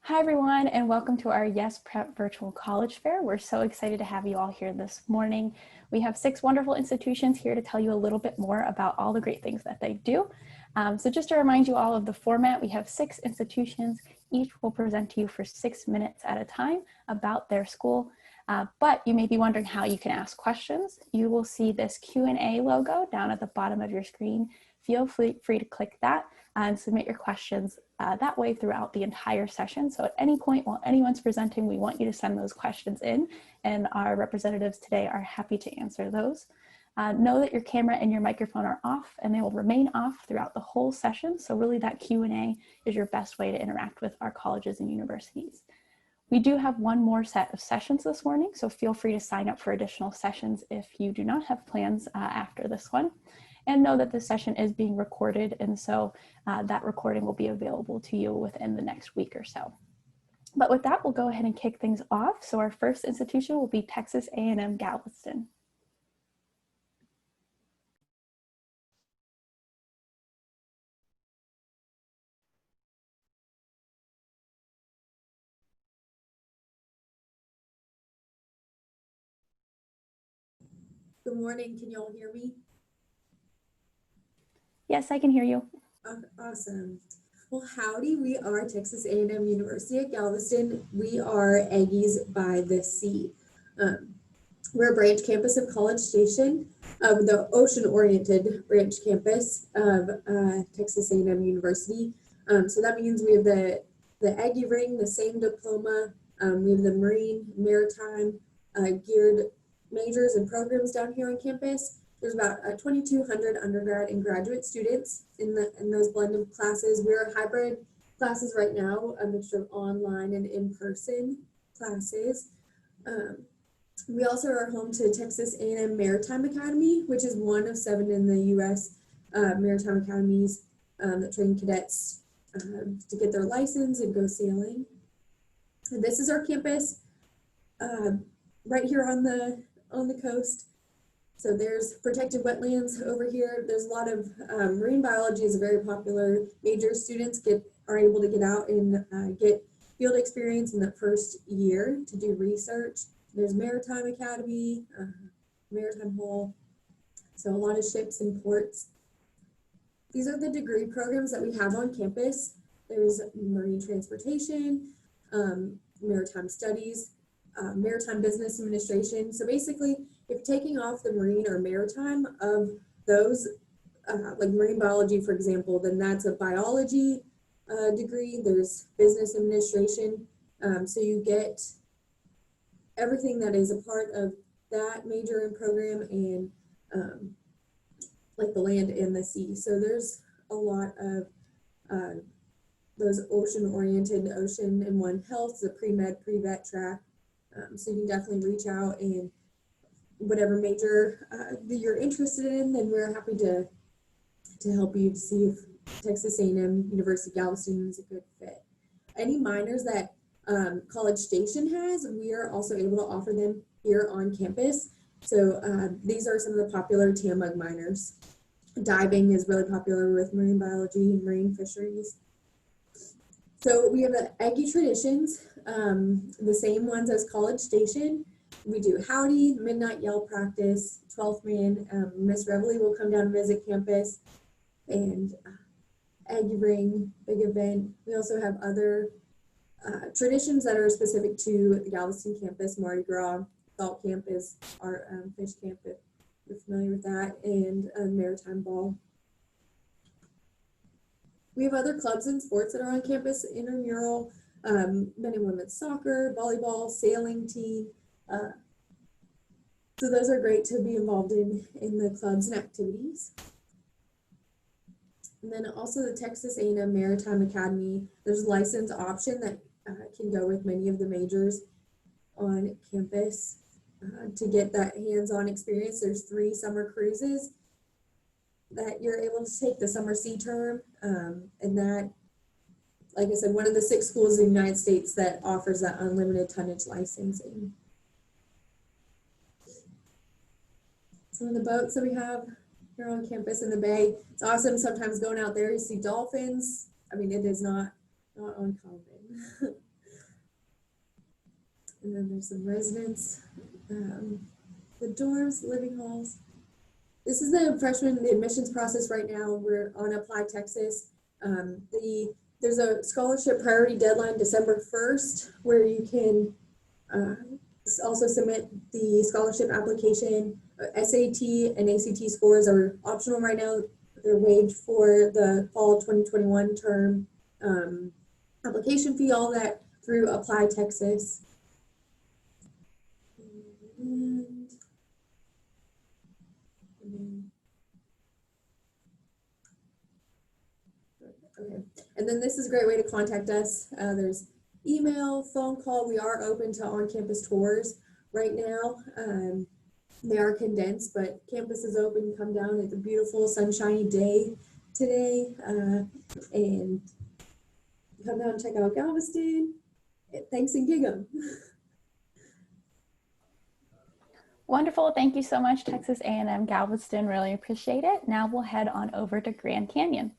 Hi everyone, and welcome to our Yes Prep Virtual College Fair. We're so excited to have you all here this morning. We have 6 wonderful institutions here to tell you a little bit more about all the great things that they do. So just to remind you all of the format, we have 6 institutions. Each will present to you for 6 minutes at a time about their school. But you may be wondering how you can ask questions. You will see this Q&A logo down at the bottom of your screen. Feel free to click that and submit your questions that way throughout the entire session. So at any point while anyone's presenting, we want you to send those questions in, and our representatives today are happy to answer those. Know that your camera and your microphone are off, and they will remain off throughout the whole session. So really that Q&A is your best way to interact with our colleges and universities. We do have one more set of sessions this morning, so feel free to sign up for additional sessions if you do not have plans after this one. And know that this session is being recorded, and so that recording will be available to you within the next week or so. But with that, we'll go ahead and kick things off. So our first institution will be Texas A&M Galveston. Good morning. Can you all hear me? Yes, I can hear you. Awesome. Well, howdy. We are Texas A&M University at Galveston. We are Aggies by the Sea. We're a branch campus of College Station, the ocean-oriented branch campus of Texas A&M University. So that means we have the Aggie ring, the same diploma. We have the Marine, Maritime, geared majors and programs down here on campus. There's about 2,200 undergrad and graduate students in those blended classes. We're hybrid classes right now, a mixture of online and in-person classes. We also are home to Texas A&M Maritime Academy, which is one of 7 in the U.S. Maritime academies that train cadets to get their license and go sailing. And this is our campus right here on the coast. So there's protected wetlands over here. There's a lot of marine biology is a very popular major. Students are able to get out and get field experience in the first year to do research. There's Maritime Academy, Maritime Hall. So a lot of ships and ports. These are the degree programs that we have on campus. There's marine transportation, maritime studies, maritime business administration. So basically, if taking off the marine or maritime of those, like marine biology, for example, then that's a biology degree. There's business administration. So you get everything that is a part of that major and program, and like the land and the sea. So there's a lot of those ocean-oriented, Ocean and One Health, the pre-med, pre-vet track. So you can definitely reach out, and whatever major that you're interested in, then we're happy to help you to see if Texas A&M University Galveston is a good fit. Any minors that College Station has, we are also able to offer them here on campus. So these are some of the popular TAMUG minors. Diving is really popular with marine biology and marine fisheries. So we have the Aggie traditions, the same ones as College Station. We do Howdy, Midnight Yell practice, 12th man. Miss Reveille will come down and visit campus, and Aggie Ring, big event. We also have other traditions that are specific to the Galveston campus. Mardi Gras, Salt Camp is our fish camp, if you're familiar with that, and Maritime Ball. We have other clubs and sports that are on campus: intramural, men and women's soccer, volleyball, sailing team. So those are great to be involved in the clubs and activities. And then also the Texas A&M Maritime Academy. There's a license option that can go with many of the majors on campus to get that hands-on experience. There's 3 summer cruises that you're able to take, the summer sea term, and that, like I said, one of the 6 schools in the United States that offers that unlimited tonnage licensing. Some of the boats that we have here on campus in the bay, it's awesome. Sometimes going out there, you see dolphins. I mean, it is not uncommon. And then there's some residents, the dorms, living halls. This is the freshman admissions process right now. We're on Apply Texas. There's a scholarship priority deadline December 1st where you can also submit the scholarship application. SAT and ACT scores are optional right now. They're waived for the fall 2021 term. Application fee, all that through Apply Texas. Okay, and then this is a great way to contact us. There's email, phone call. We are open to on-campus tours right now. They are condensed, but campus is open. Come down. It's a beautiful, sunshiny day today, and come down and check out Galveston. Thanks and gig 'em. Wonderful. Thank you so much, Texas A&M Galveston. Really appreciate it. Now we'll head on over to Grand Canyon.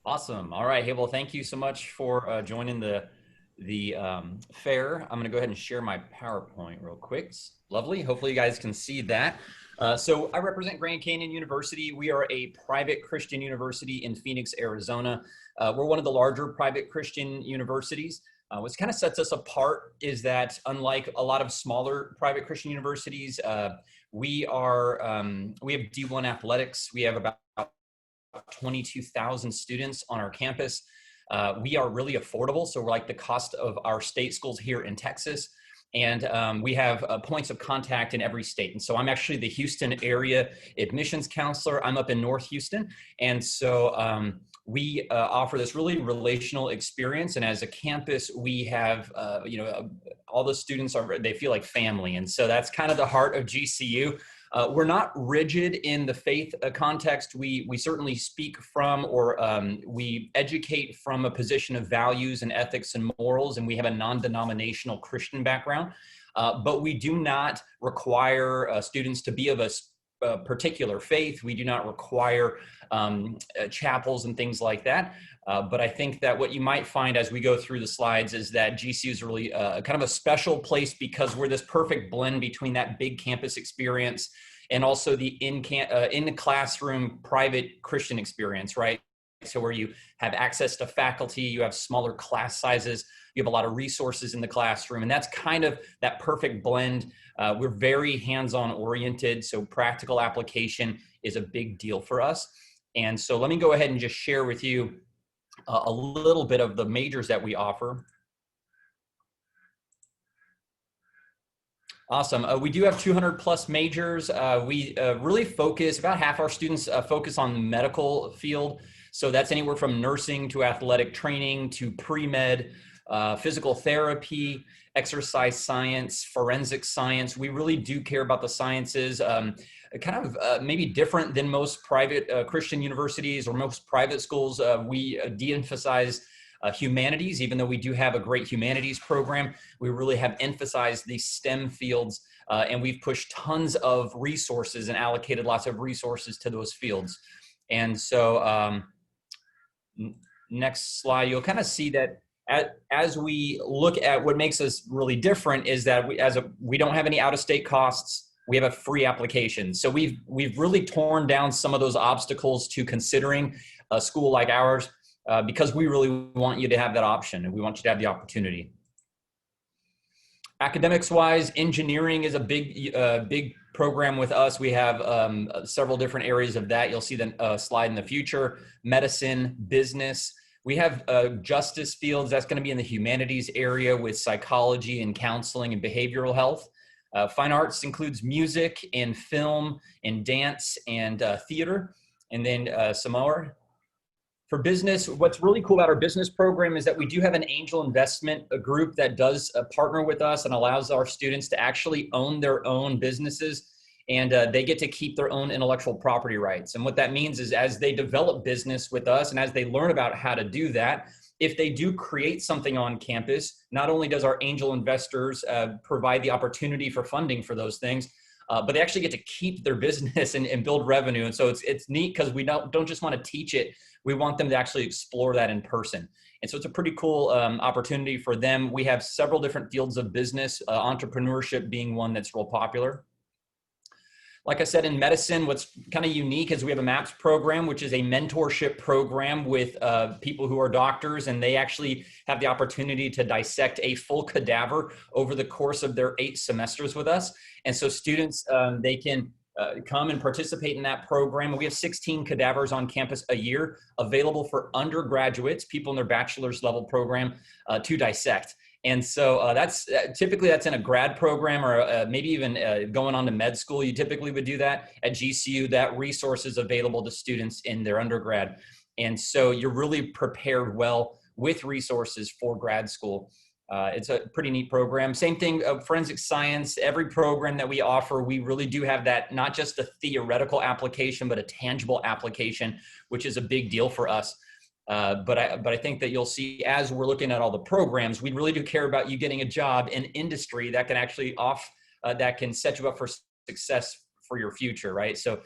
Awesome. All right. Hey, well, thank you so much for joining the fair. I'm going to go ahead and share my PowerPoint real quick. Lovely. Hopefully you guys can see that. So I represent Grand Canyon University. We are a private Christian university in Phoenix, Arizona. We're one of the larger private Christian universities. What kind of sets us apart is that unlike a lot of smaller private Christian universities, we have D1 athletics. We have about 22,000 students on our campus. We are really affordable. So we're like the cost of our state schools here in Texas. And we have points of contact in every state. And so I'm actually the Houston area admissions counselor. I'm up in North Houston. And so we offer this really relational experience. And as a campus, we have, all the students they feel like family. And so that's kind of the heart of GCU. We're not rigid in the faith context. We certainly speak from or we educate from a position of values and ethics and morals, and we have a non-denominational Christian background. But we do not require students to be of a particular faith. We do not require chapels and things like that. But I think that what you might find as we go through the slides is that GCU is really kind of a special place because we're this perfect blend between that big campus experience and also the in classroom private Christian experience, right? So where you have access to faculty, you have smaller class sizes, you have a lot of resources in the classroom, and that's kind of that perfect blend. We're very hands-on oriented, so practical application is a big deal for us. And so let me go ahead and just share with you a little bit of the majors that we offer. Awesome. We do have 200 plus majors. We really focus, about half our students focus on the medical field. So that's anywhere from nursing to athletic training to pre-med, physical therapy, exercise science, forensic science. We really do care about the sciences, kind of maybe different than most private Christian universities or most private schools. We de-emphasize humanities, even though we do have a great humanities program. We really have emphasized these STEM fields, and we've pushed tons of resources and allocated lots of resources to those fields. And so next slide, you'll kind of see that as we look at what makes us really different is that we don't have any out-of-state costs. We have a free application. So we've really torn down some of those obstacles to considering a school like ours because we really want you to have that option and we want you to have the opportunity. Academics-wise, engineering is a big program with us. We have several different areas of that. You'll see the slide in the future. Medicine, business. We have justice fields. That's going to be in the humanities area with psychology and counseling and behavioral health. Fine arts includes music and film and dance and theater. And then some more. For business, what's really cool about our business program is that we do have an angel investment group that does partner with us and allows our students to actually own their own businesses, and they get to keep their own intellectual property rights. And what that means is as they develop business with us and as they learn about how to do that, if they do create something on campus, not only does our angel investors provide the opportunity for funding for those things, but they actually get to keep their business and build revenue. And so it's neat because we don't just want to teach it. We want them to actually explore that in person. And so it's a pretty cool opportunity for them. We have several different fields of business, entrepreneurship being one that's real popular. Like I said, in medicine, what's kind of unique is we have a MAPS program, which is a mentorship program with people who are doctors, and they actually have the opportunity to dissect a full cadaver over the course of their 8 semesters with us. And so students, they can come and participate in that program. We have 16 cadavers on campus a year available for undergraduates, people in their bachelor's level program, to dissect. And so that's typically that's in a grad program or maybe even going on to med school. You typically would do that at GCU. That resource is available to students in their undergrad. And so you're really prepared well with resources for grad school. It's a pretty neat program. Same thing, forensic science. Every program that we offer, we really do have that, not just a theoretical application, but a tangible application, which is a big deal for us. But I think that you'll see as we're looking at all the programs, we really do care about you getting a job in industry that can actually that can set you up for success for your future, right? So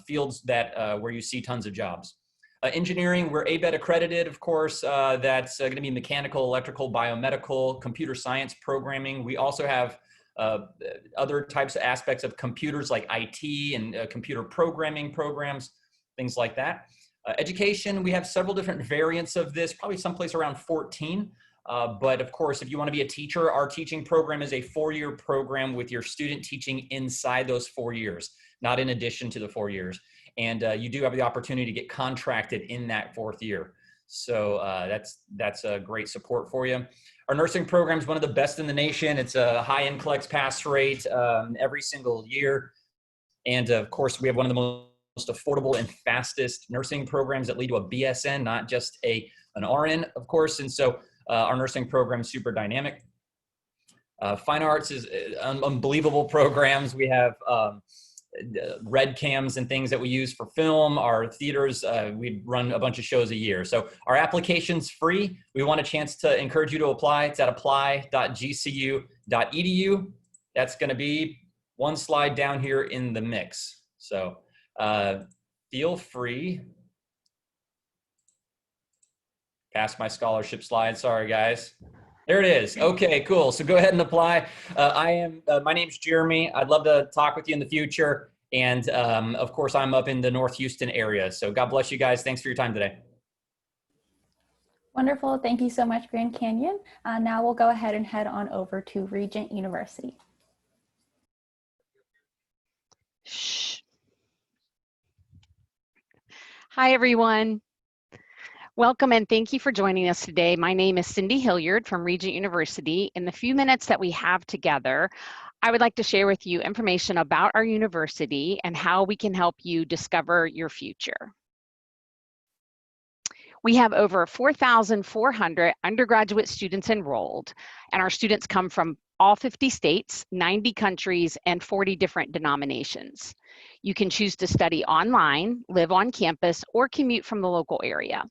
fields that where you see tons of jobs. Engineering, we're ABET accredited, of course. That's going to be mechanical, electrical, biomedical, computer science programming. We also have other types of aspects of computers like IT and computer programming programs, things like that. Education, we have several different variants of this, probably someplace around 14. But of course, if you want to be a teacher, our teaching program is a 4-year program with your student teaching inside those 4 years, not in addition to the 4 years. And you do have the opportunity to get contracted in that 4th year. So that's a great support for you. Our nursing program is one of the best in the nation. It's a high NCLEX pass rate every single year. And of course, we have one of the most affordable and fastest nursing programs that lead to a BSN, not just an RN, of course. And so our nursing program is super dynamic. Fine arts is unbelievable programs. We have red cams and things that we use for film. Our theaters, we run a bunch of shows a year. So our application's free. We want a chance to encourage you to apply. It's at apply.gcu.edu. That's going to be one slide down here in the mix. So feel free. Pass my scholarship slide. Sorry, guys. There it is. Okay, cool. So go ahead and apply. My name's Jeremy. I'd love to talk with you in the future. And of course, I'm up in the North Houston area. So God bless you guys. Thanks for your time today. Wonderful. Thank you so much, Grand Canyon. Now we'll go ahead and head on over to Regent University. Hi, everyone. Welcome and thank you for joining us today. My name is Cindy Hilliard from Regent University. In the few minutes that we have together, I would like to share with you information about our university and how we can help you discover your future. We have over 4,400 undergraduate students enrolled, and our students come from all 50 states, 90 countries, and 40 different denominations. You can choose to study online, live on campus, or commute from the local area.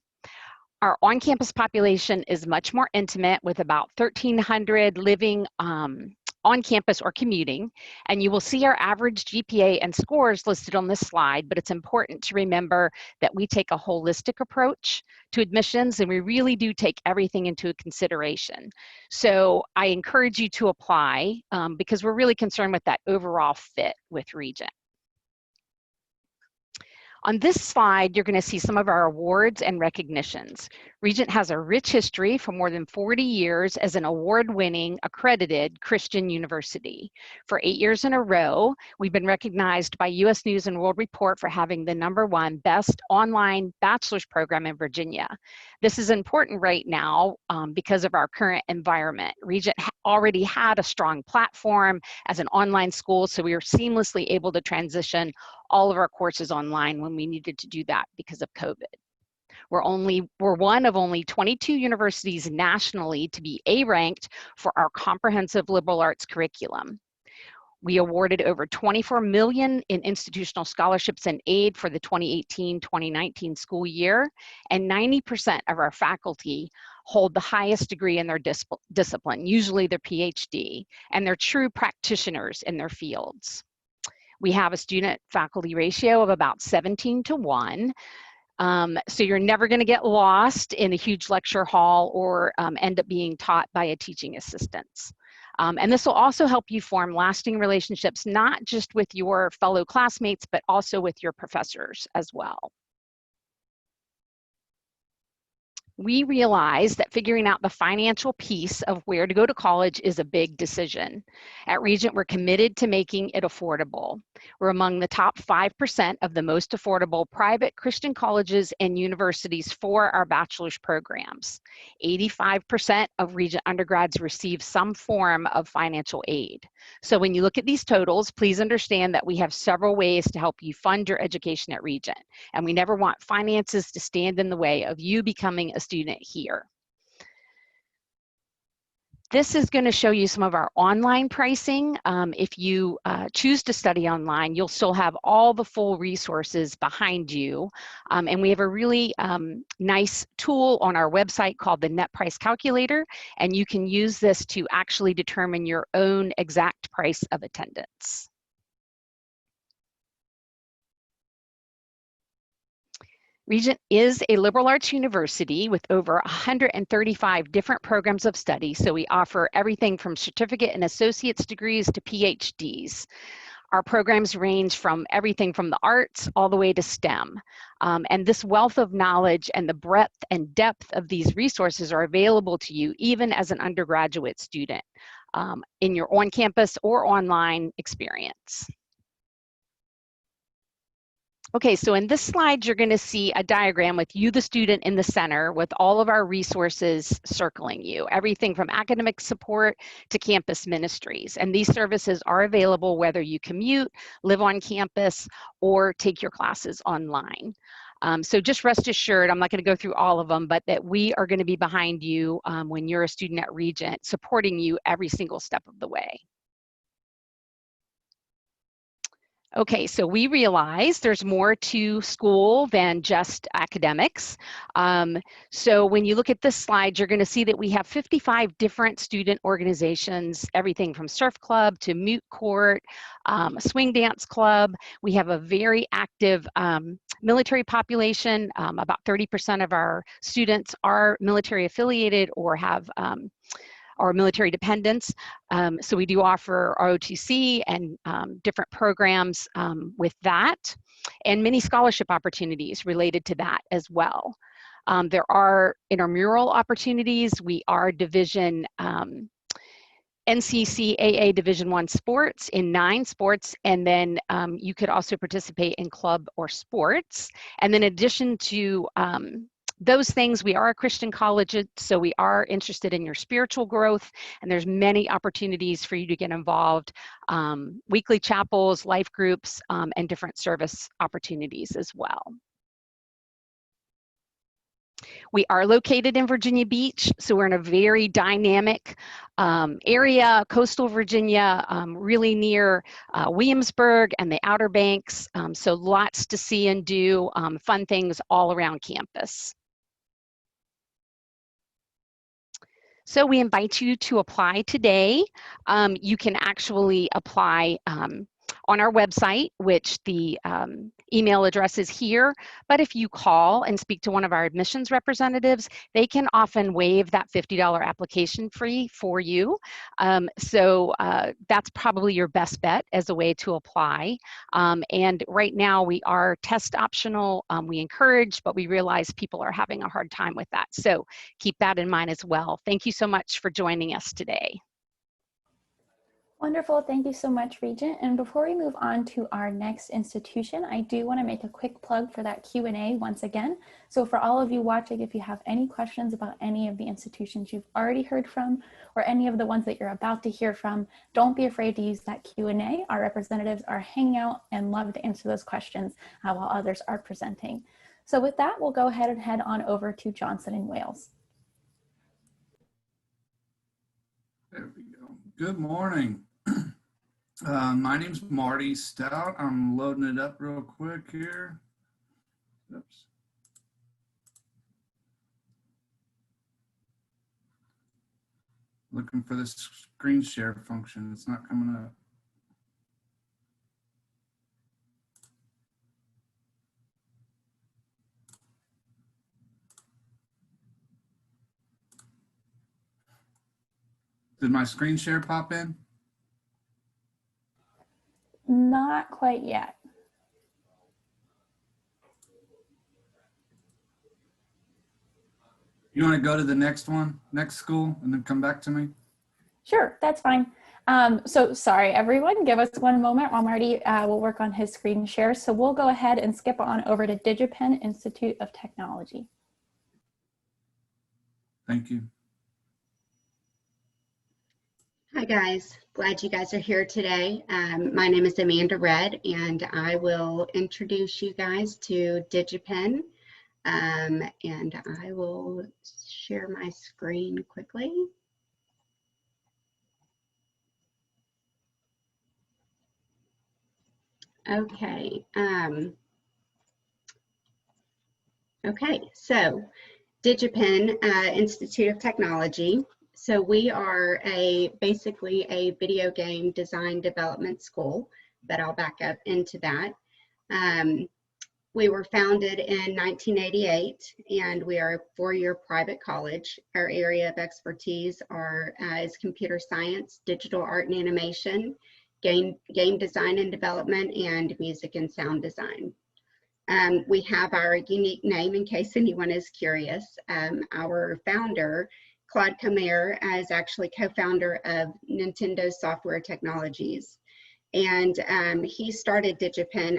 Our on-campus population is much more intimate with about 1,300 living on campus or commuting, and you will see our average GPA and scores listed on this slide, but it's important to remember that we take a holistic approach to admissions and we really do take everything into consideration. So I encourage you to apply because we're really concerned with that overall fit with Regent. On this slide, you're going to see some of our awards and recognitions. Regent has a rich history for more than 40 years as an award-winning, accredited Christian university. For 8 years in a row, we've been recognized by U.S. News and World Report for having the #1 best online bachelor's program in Virginia. This is important right now because of our current environment. Regent already had a strong platform as an online school, so we were seamlessly able to transition all of our courses online when we needed to do that because of COVID. We're one of only 22 universities nationally to be A-ranked for our comprehensive liberal arts curriculum. We awarded over $24 million in institutional scholarships and aid for the 2018-2019 school year, and 90% of our faculty hold the highest degree in their discipline, usually their PhD, and they're true practitioners in their fields. We have a student faculty ratio of about 17:1. So you're never going to get lost in a huge lecture hall or end up being taught by a teaching assistant. And this will also help you form lasting relationships, not just with your fellow classmates, but also with your professors as well. We realize that figuring out the financial piece of where to go to college is a big decision. At Regent, we're committed to making it affordable. We're among the top 5% of the most affordable private Christian colleges and universities for our bachelor's programs. 85% of Regent undergrads receive some form of financial aid. So when you look at these totals, please understand that we have several ways to help you fund your education at Regent, and we never want finances to stand in the way of you becoming a student here. This is going to show you some of our online pricing. If you choose to study online, you'll still have all the full resources behind you. And we have a really nice tool on our website called the Net Price Calculator, and you can use this to actually determine your own exact price of attendance. Regent is a liberal arts university with over 135 different programs of study, so we offer everything from certificate and associate's degrees to PhDs. Our programs range from everything from the arts all the way to STEM. And this wealth of knowledge and the breadth and depth of these resources are available to you even as an undergraduate student in your on-campus or online experience. Okay, so in this slide, you're going to see a diagram with you, the student, in the center with all of our resources circling you, everything from academic support to campus ministries. And these services are available whether you commute, live on campus, or take your classes online. So just rest assured, I'm not going to go through all of them, but that we are going to be behind you when you're a student at Regent, supporting you every single step of the way. Okay, so we realize there's more to school than just academics. So when you look at this slide, you're going to see that we have 55 different student organizations, everything from surf club to moot court, a swing dance club. We have a very active military population. About 30% of our students are military affiliated or have our military dependents. So we do offer ROTC and different programs with that, and many scholarship opportunities related to that as well. There are intramural opportunities. We are division NCCAA Division I sports in 9 sports, and then you could also participate in club or sports. And then in addition to those things, we are a Christian college, so we are interested in your spiritual growth, and there's many opportunities for you to get involved, weekly chapels, life groups, and different service opportunities as well. We are located in Virginia Beach, so we're in a very dynamic area, coastal Virginia, really near Williamsburg and the Outer Banks, so lots to see and do, fun things all around campus. So we invite you to apply today. You can actually apply on our website, which the email address is here. But if you call and speak to one of our admissions representatives, they can often waive that $50 application fee for you. So that's probably your best bet as a way to apply. And right now we are test optional. We encourage, but we realize people are having a hard time with that. So keep that in mind as well. Thank you so much for joining us today. Wonderful. Thank you so much, Regent. And before we move on to our next institution, I do want to make a quick plug for that Q&A once again. So for all of you watching, if you have any questions about any of the institutions you've already heard from or any of the ones that you're about to hear from, don't be afraid to use that Q&A. Our representatives are hanging out and love to answer those questions while others are presenting. So with that, we'll go ahead and head on over to Johnson and Wales. There we go. Good morning. My name's Marty Stout. I'm loading it up real quick here. Oops. Looking for this screen share function. It's not coming up. Did my screen share pop in? Not quite yet. You want to go to the next one, next school, and then come back to me? Sure, that's fine. So sorry, everyone, give us one moment while Marty will work on his screen share. So we'll go ahead and skip on over to DigiPen Institute of Technology. Thank you. Hi guys, glad you guys are here today. My name is Amanda Red and I will introduce you guys to DigiPen, and I will share my screen quickly. Okay, so DigiPen Institute of Technology. So we are basically a video game design development school, but I'll back up into that. We were founded in 1988 and we are a four-year private college. Our area of expertise is computer science, digital art and animation, game design and development, and music and sound design. We have our unique name in case anyone is curious. Our founder, Claude Comer, is actually co-founder of Nintendo Software Technologies. And he started DigiPen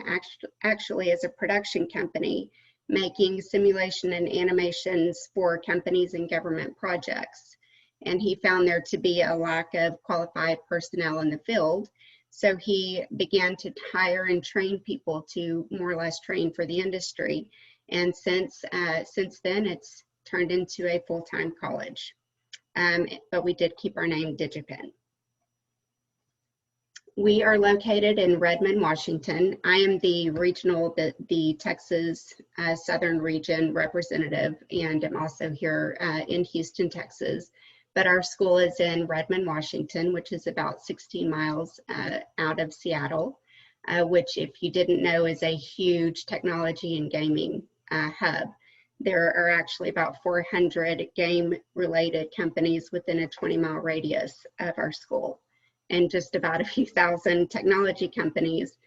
actually as a production company, making simulation and animations for companies and government projects. And he found there to be a lack of qualified personnel in the field. So he began to hire and train people to more or less train for the industry. And since then, it's turned into a full-time college. But we did keep our name DigiPen. We are located in Redmond, Washington. I am the the Texas Southern Region representative, and I'm also here in Houston, Texas. But our school is in Redmond, Washington, which is about 16 miles out of Seattle, which, if you didn't know, is a huge technology and gaming hub. There are actually about 400 game-related companies within a 20-mile radius of our school, and just about a few thousand technology companies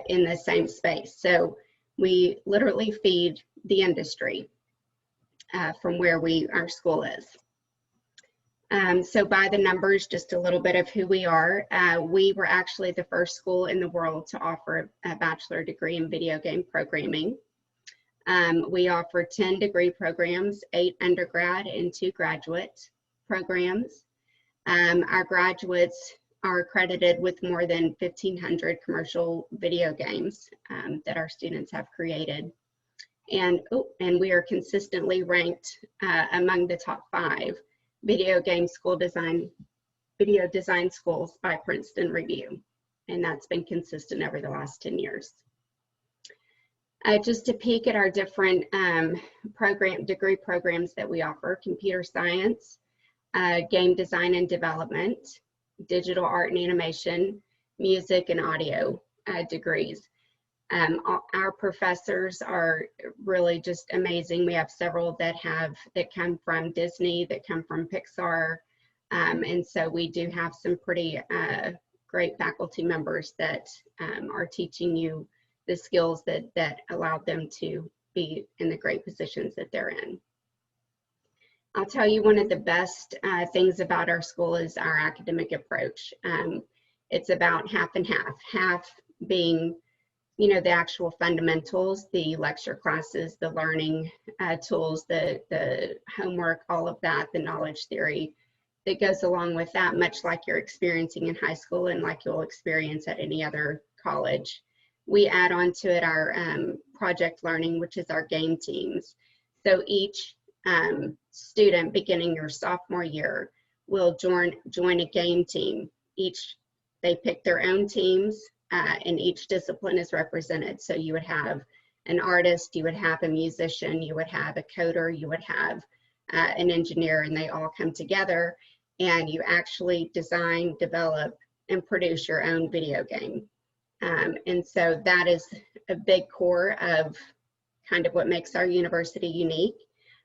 in the same space. So we literally feed the industry from where our school is. So by the numbers, just a little bit of who we are. We were actually the first school in the world to offer a bachelor degree in video game programming. We offer 10 degree programs, 8 undergrad and 2 graduate programs. Our graduates are accredited with more than 1,500 commercial video games that our students have created. And we are consistently ranked among the top 5 video design schools by Princeton Review. And that's been consistent over the last 10 years. Just to peek at our different degree programs that we offer: computer science, game design and development, digital art and animation, music and audio degrees. Our professors are really just amazing. We have several that come from Disney, that come from Pixar, and so we do have some pretty great faculty members that are teaching you the skills that allow them to be in the great positions that they're in. I'll tell you, one of the best things about our school is our academic approach. It's about half and half being, the actual fundamentals, the lecture classes, the learning tools, the homework, all of that, the knowledge theory that goes along with that, much like you're experiencing in high school and like you'll experience at any other college. We add on to it our project learning, which is our game teams. So each student beginning your sophomore year will join a game team. They pick their own teams, and each discipline is represented. So you would have an artist, you would have a musician, you would have a coder, you would have an engineer, and they all come together and you actually design, develop, and produce your own video game. And so that is a big core of kind of what makes our university unique.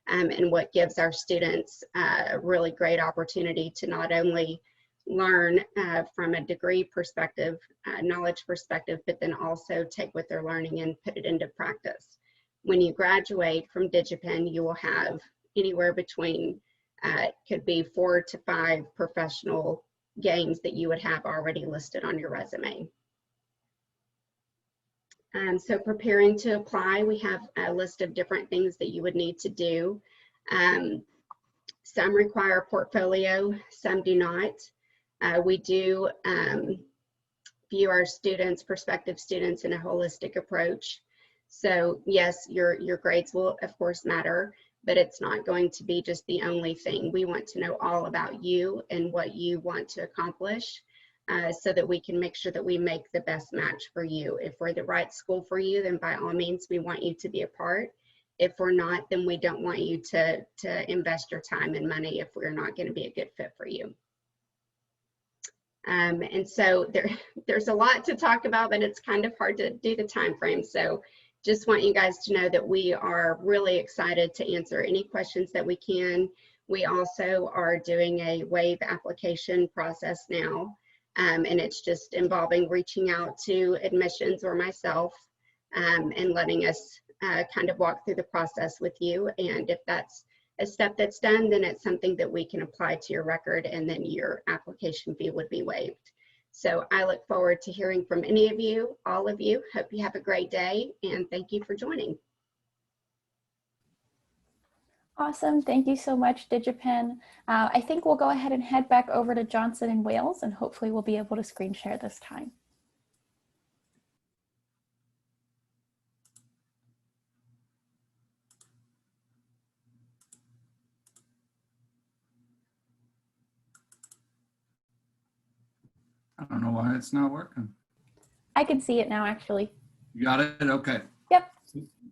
and what gives our students a really great opportunity to not only learn from a degree perspective, knowledge perspective, but then also take what they're learning and put it into practice. When you graduate from DigiPen, you will have anywhere between, could be 4 to 5 professional games that you would have already listed on your resume. So preparing to apply, we have a list of different things that you would need to do. Some require a portfolio, some do not. We do view our students, prospective students, in a holistic approach. So yes, your grades will of course matter, but it's not going to be just the only thing. We want to know all about you and what you want to accomplish, so that we can make sure that we make the best match for you. If we're the right school for you, then by all means, we want you to be a part. If we're not, then we don't want you to invest your time and money if we're not going to be a good fit for you. And so there's a lot to talk about, but it's kind of hard to do the time frame. So just want you guys to know that we are really excited to answer any questions that we can. We also are doing a waive application process now. And it's just involving reaching out to admissions or myself and letting us kind of walk through the process with you. And if that's a step that's done, then it's something that we can apply to your record, and then your application fee would be waived. So I look forward to hearing from any of you, all of you. Hope you have a great day, and thank you for joining. Awesome. Thank you so much, DigiPen. I think we'll go ahead and head back over to Johnson and Wales, and hopefully we'll be able to screen share this time. I don't know why it's not working. I can see it now, actually. You got it? Okay. Yep.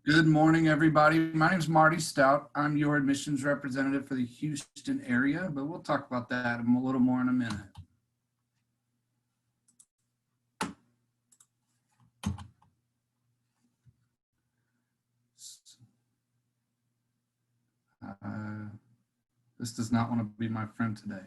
Good morning, everybody. My name is Marty Stout. I'm your admissions representative for the Houston area, but we'll talk about that a little more in a minute. This does not want to be my friend today.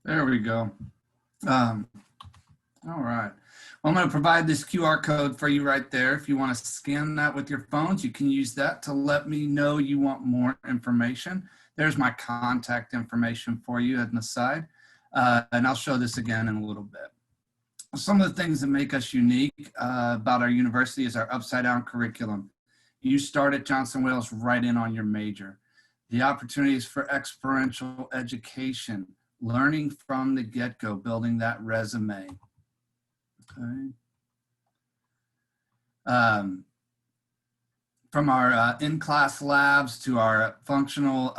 There we go. All right. Well, I'm going to provide this QR code for you right there. If you want to scan that with your phones, you can use that to let me know you want more information. There's my contact information for you on the side. And I'll show this again in a little bit. Some of the things that make us unique about our university is our upside down curriculum. You start at Johnson Wales right in on your major. The opportunities for experiential education, learning from the get-go, building that resume. Okay. From our in-class labs to our functional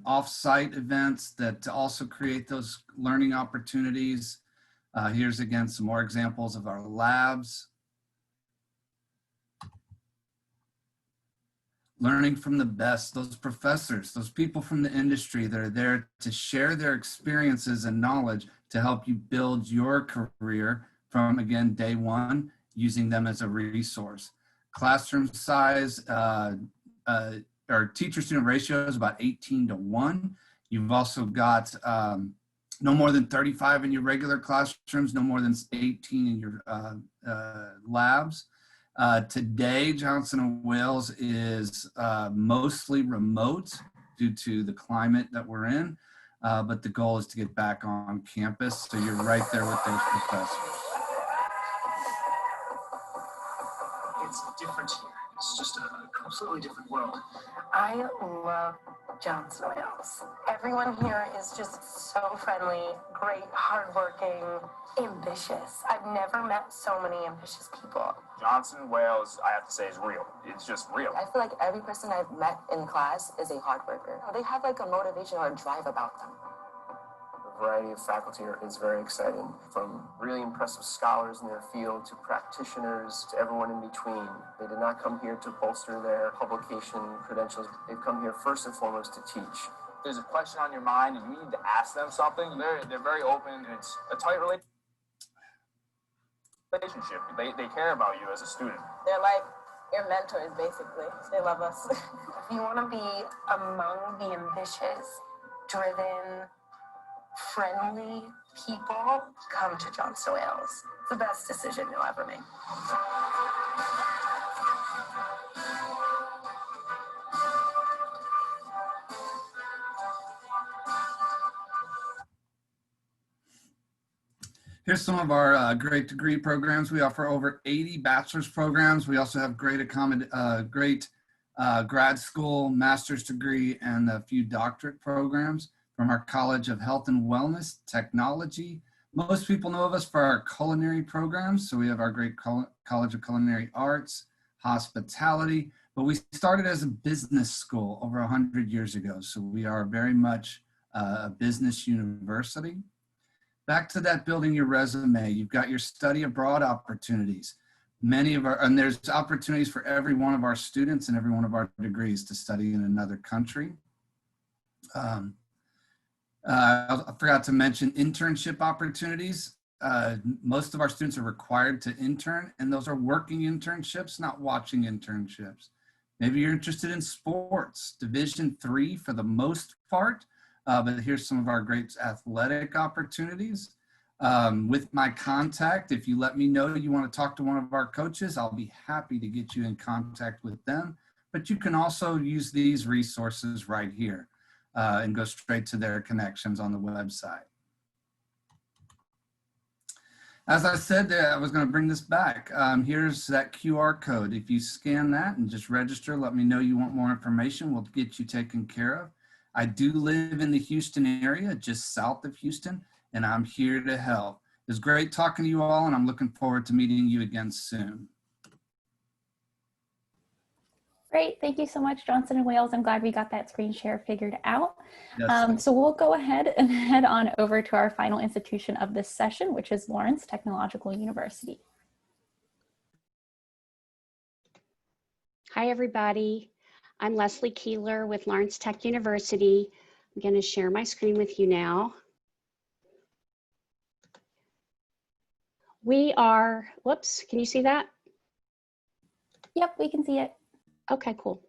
off-site events that also create those learning opportunities. Here's again some more examples of our labs. Learning from the best, those professors, those people from the industry that are there to share their experiences and knowledge to help you build your career from, again, day one, using them as a resource. Classroom size, our teacher-student ratio is about 18:1. You've also got no more than 35 in your regular classrooms, no more than 18 in your labs. Today, Johnson & Wales is mostly remote due to the climate that we're in, but the goal is to get back on campus, so you're right there with those professors. It's different here. It's just a completely different world. I love Johnson Wales. Everyone here is just so friendly, great, hardworking, ambitious. I've never met so many ambitious people. Johnson Wales, I have to say, is real. It's just real. I feel like every person I've met in class is a hard worker. They have like a motivation or a drive about them. variety of faculty is very exciting, from really impressive scholars in their field to practitioners to everyone in between. They did not come here to bolster their publication credentials. They've come here first and foremost to teach. There's a question on your mind and you need to ask them something, they're very open, and it's a tight relationship. They care about you as a student. They're like your mentors, basically. They love us. If you want to be among the ambitious, driven, friendly people, come to Johnson Wales. It's the best decision you'll ever make. Here's some of our great degree programs. We offer over 80 bachelor's programs. We also have great grad school, master's degree, and a few doctorate programs from our College of Health and Wellness, Technology. Most people know of us for our culinary programs. So we have our great College of Culinary Arts, Hospitality, but we started as a business school over 100 years ago. So we are very much a business university. Back to that building your resume, you've got your study abroad opportunities. And there's opportunities for every one of our students and every one of our degrees to study in another country. I forgot to mention internship opportunities. Most of our students are required to intern, and those are working internships, not watching internships. Maybe you're interested in sports, Division III for the most part. But here's some of our great athletic opportunities. With my contact, if you let me know you want to talk to one of our coaches, I'll be happy to get you in contact with them. But you can also use these resources right here and go straight to their connections on the website. As I said, I was going to bring this back. Here's that QR code. If you scan that and just register, let me know you want more information. We'll get you taken care of. I do live in the Houston area, just south of Houston, and I'm here to help. It was great talking to you all, and I'm looking forward to meeting you again soon. Great, thank you so much, Johnson & Wales. I'm glad we got that screen share figured out. Yes, so we'll go ahead and head on over to our final institution of this session, which is Lawrence Technological University. Hi, everybody. I'm Leslie Keeler with Lawrence Tech University. I'm going to share my screen with you now. We are, whoops, can you see that? Yep, we can see it. Okay, cool.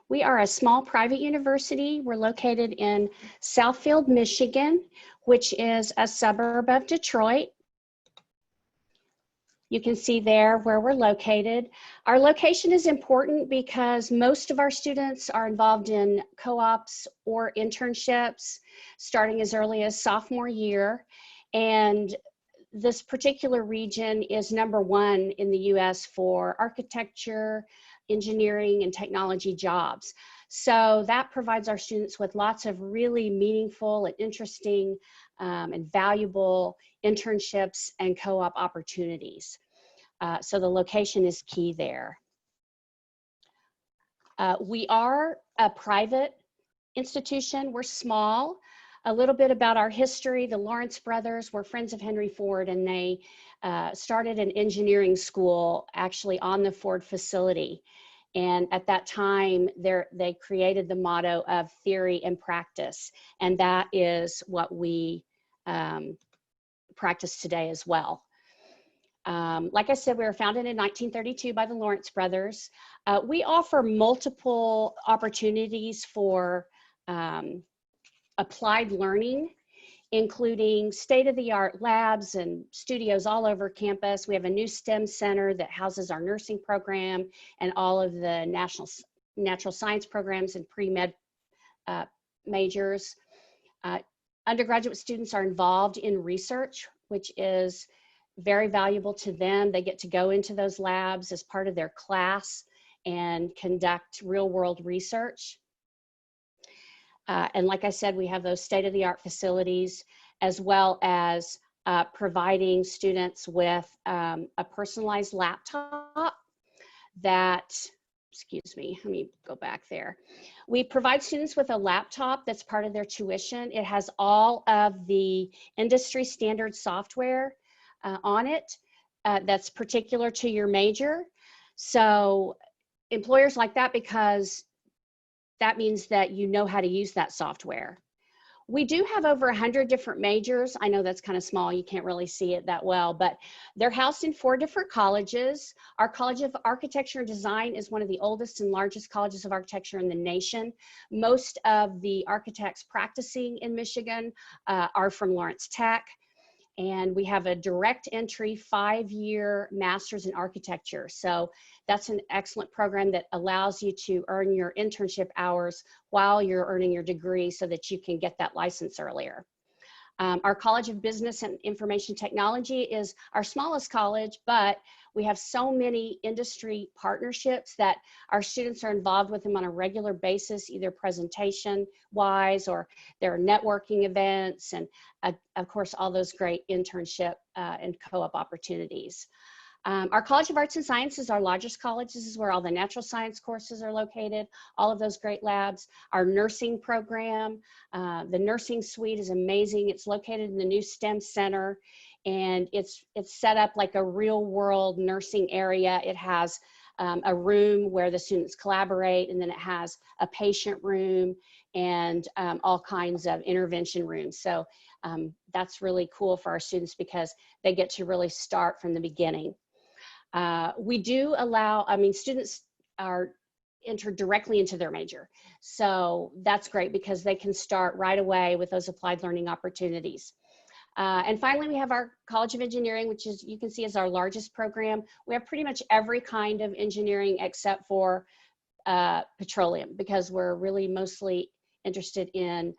We are a small private university. We're located in Southfield, Michigan, which is a suburb of Detroit. You can see there where we're located. Our location is important because most of our students are involved in co-ops or internships starting as early as sophomore year. And this particular region is #1 in the US for architecture, engineering, and technology jobs. So that provides our students with lots of really meaningful and interesting and valuable internships and co-op opportunities. So the location is key there. We are a private institution. We're small. A little bit about our history. The Lawrence brothers were friends of Henry Ford, and they started an engineering school actually on the Ford facility. And at that time, they created the motto of theory and practice. And that is what we practice today as well. Like I said, we were founded in 1932 by the Lawrence brothers. We offer multiple opportunities for applied learning, including state-of-the-art labs and studios all over campus. We have a new STEM center that houses our nursing program and all of the natural science programs and pre-med majors. Undergraduate students are involved in research, which is very valuable to them. They get to go into those labs as part of their class and conduct real-world research. And like I said, we have those state-of-the-art facilities, as well as providing students with a personalized laptop that excuse me, let me go back there. We provide students with a laptop that's part of their tuition. It has all of the industry standard software on it that's particular to your major. So employers like that because that means that you know how to use that software. We do have over 100 different majors. I know that's kind of small, you can't really see it that well, but they're housed in 4 different colleges. Our College of Architecture and Design is one of the oldest and largest colleges of architecture in the nation. Most of the architects practicing in Michigan are from Lawrence Tech. And we have a direct entry 5-year master's in architecture. So that's an excellent program that allows you to earn your internship hours while you're earning your degree so that you can get that license earlier. Our College of Business and Information Technology is our smallest college, but we have so many industry partnerships that our students are involved with them on a regular basis, either presentation-wise or their networking events, and of course, all those great internship and co-op opportunities. Our College of Arts and Sciences is our largest college. This is where all the natural science courses are located, all of those great labs. Our nursing program, the nursing suite is amazing. It's located in the new STEM Center, and it's set up like a real world nursing area. It has a room where the students collaborate, and then it has a patient room and all kinds of intervention rooms. So that's really cool for our students because they get to really start from the beginning. We do allow, students are entered directly into their major. So that's great because they can start right away with those applied learning opportunities. And finally, we have our College of Engineering, which is, you can see, is our largest program. We have pretty much every kind of engineering except for petroleum, because we're really mostly interested in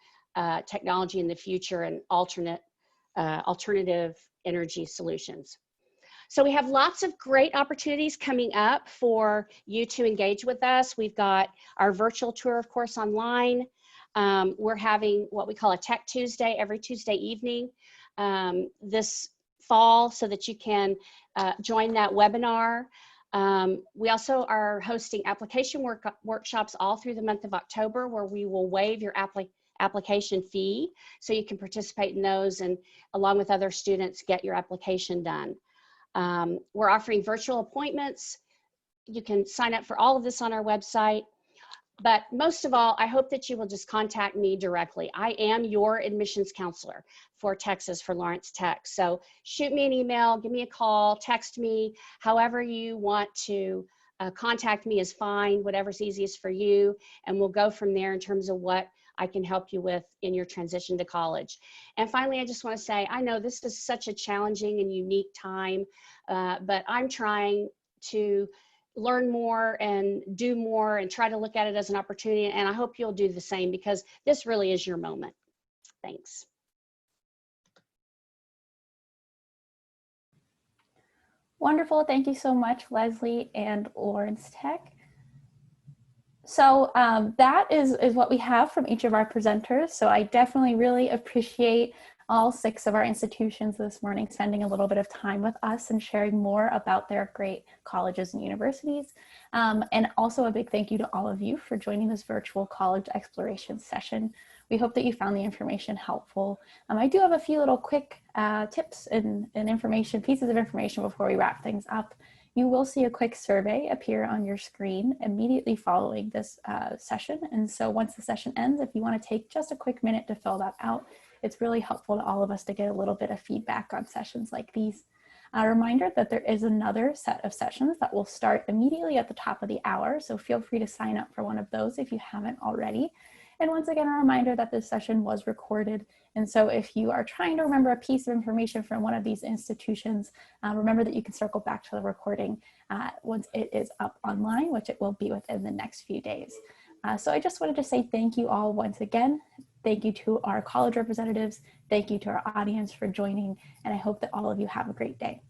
technology in the future and alternative energy solutions. So we have lots of great opportunities coming up for you to engage with us. We've got our virtual tour, of course, online. We're having what we call a Tech Tuesday every Tuesday evening this fall so that you can join that webinar. We also are hosting application workshops all through the month of October, where we will waive your application fee so you can participate in those and, along with other students, get your application done. We're offering virtual appointments. You can sign up for all of this on our website. But most of all, I hope that you will just contact me directly. I am your admissions counselor for Texas, for Lawrence Tech. So shoot me an email, give me a call, text me, however you want to contact me is fine, whatever's easiest for you. And we'll go from there in terms of what I can help you with in your transition to college. And finally, I just want to say, I know this is such a challenging and unique time, but I'm trying to learn more and do more and try to look at it as an opportunity. And I hope you'll do the same, because this really is your moment. Thanks. Wonderful. Thank you so much, Leslie and Lawrence Tech. So that is what we have from each of our presenters. So I definitely really appreciate all 6 of our institutions this morning spending a little bit of time with us and sharing more about their great colleges and universities. And also a big thank you to all of you for joining this virtual college exploration session. We hope that you found the information helpful. I do have a few little quick tips and pieces of information before we wrap things up. You will see a quick survey appear on your screen immediately following this session. And so once the session ends, if you want to take just a quick minute to fill that out, it's really helpful to all of us to get a little bit of feedback on sessions like these. A reminder that there is another set of sessions that will start immediately at the top of the hour. So feel free to sign up for one of those if you haven't already. And once again, a reminder that this session was recorded. And so if you are trying to remember a piece of information from one of these institutions, remember that you can circle back to the recording once it is up online, which it will be within the next few days. So I just wanted to say thank you all once again. Thank you to our college representatives. Thank you to our audience for joining. And I hope that all of you have a great day.